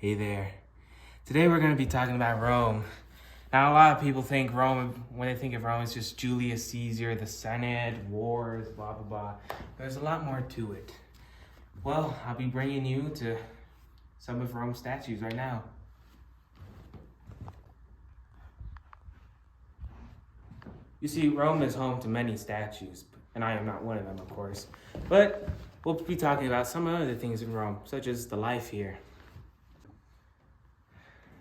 Hey there. Today we're going to be talking about Rome. Now, a lot of people think Rome, when they think of Rome, it's just Julius Caesar, the Senate, wars, blah, blah, blah. There's a lot more to it. Well, I'll be bringing you to some of Rome's statues right now. You see, Rome is home to many statues, and I am not one of them, of course. But we'll be talking about some other things in Rome, such as the life here.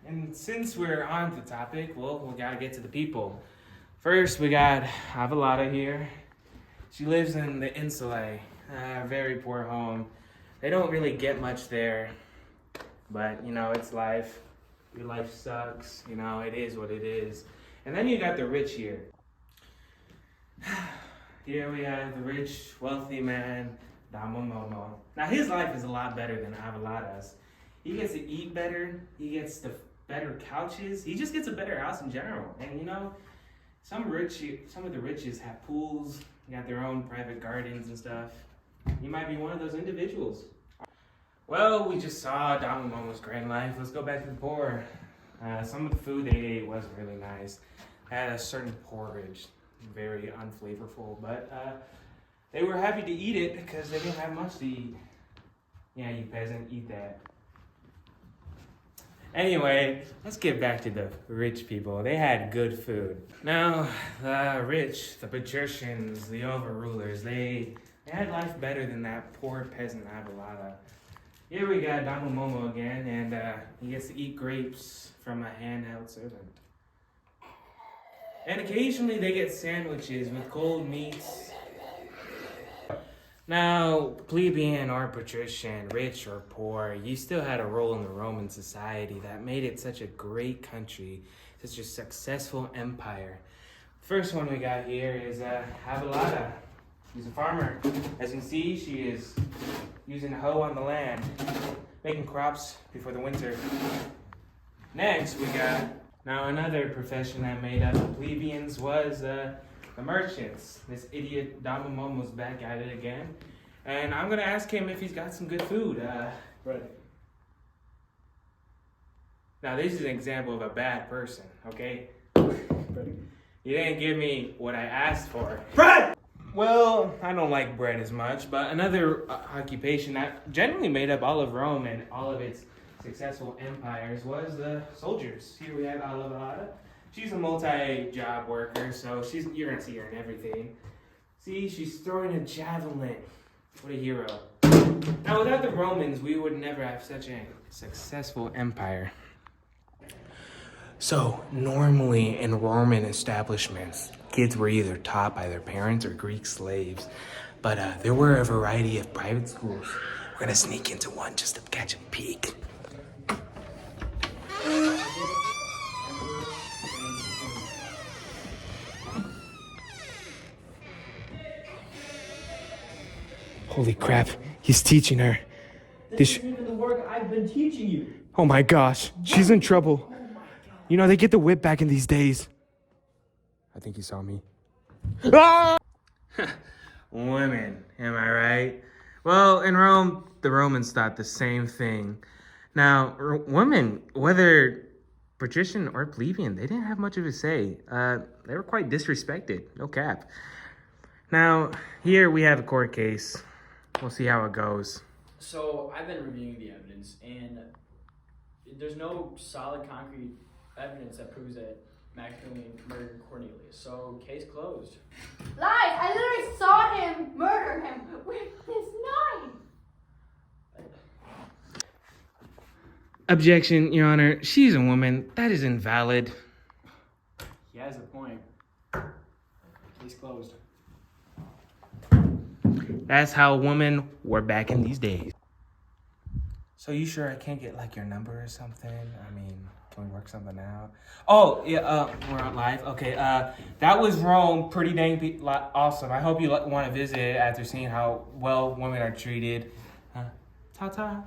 And since we're on the topic, well, we gotta get to the people. First, we got Avalata here. She lives in the Insulae, a very poor home. They don't really get much there, but you know, it's life. Your life sucks, you know, it is what it is. And then you got the rich here. Here we have the rich, wealthy man, Damo Momo. Now his life is a lot better than Avalata's. He gets to eat better, he gets the better couches, he just gets a better house in general. And you know, some of the riches have pools, got their own private gardens and stuff. You might be one of those individuals. Well, we just saw Damo Momo's grand life. Let's go back to the poor. Some of the food they ate wasn't really nice. Had a certain porridge, very unflavorful, but they were happy to eat it because they didn't have much to eat. Yeah, you peasant, eat that. Anyway, let's get back to the rich people. They had good food. Now, the rich, the patricians, the overrulers, they had life better than that poor peasant Avalata. Here we got Damo Momo again, and he gets to eat grapes from a handheld servant. And occasionally they get sandwiches with cold meats. Now, plebeian or patrician, rich or poor, you still had a role in the Roman society that made it such a great country, such a successful empire. First one we got here is Avalata. She's a farmer. As you can see, she is using a hoe on the land, making crops before the winter. Next, we got, now another profession that made up the plebeians was the merchants. This idiot Damo Momo's back at it again. And I'm gonna ask him if he's got some good food. Right. Now this is an example of a bad person, okay? Ready? You didn't give me what I asked for. Bread! Well, I don't like bread as much, but another occupation that generally made up all of Rome and all of its successful empires was the soldiers. Here we have Avalata. She's a multi-job worker, so you're gonna see her in everything. See, she's throwing a javelin. What a hero. Now, without the Romans, we would never have such a successful empire. So, normally in Roman establishments, kids were either taught by their parents or Greek slaves. But there were a variety of private schools. We're gonna sneak into one just to catch a peek. Holy crap, he's teaching her. This isn't even the work I've been teaching you. Oh my gosh, she's in trouble. You know, they get the whip back in these days. I think he saw me. Ah! Women, am I right? Well, in Rome, the Romans thought the same thing. Now, women, whether patrician or plebeian, they didn't have much of a say. They were quite disrespected, no cap. Now, here we have a court case. We'll see how it goes. So I've been reviewing the evidence, and there's no solid concrete evidence that proves that Maximilian murdered Cornelius. So case closed. Lies! I literally saw him murder him with this knife! Objection, Your Honor. She's a woman. That is invalid. He has a point. Case closed. That's how women were back in these days. So you sure I can't get like your number or something? I mean, can we work something out? Oh, yeah, we're on live. Okay, that was Rome. Pretty dang awesome. I hope you want to visit it after seeing how well women are treated. Ta-ta.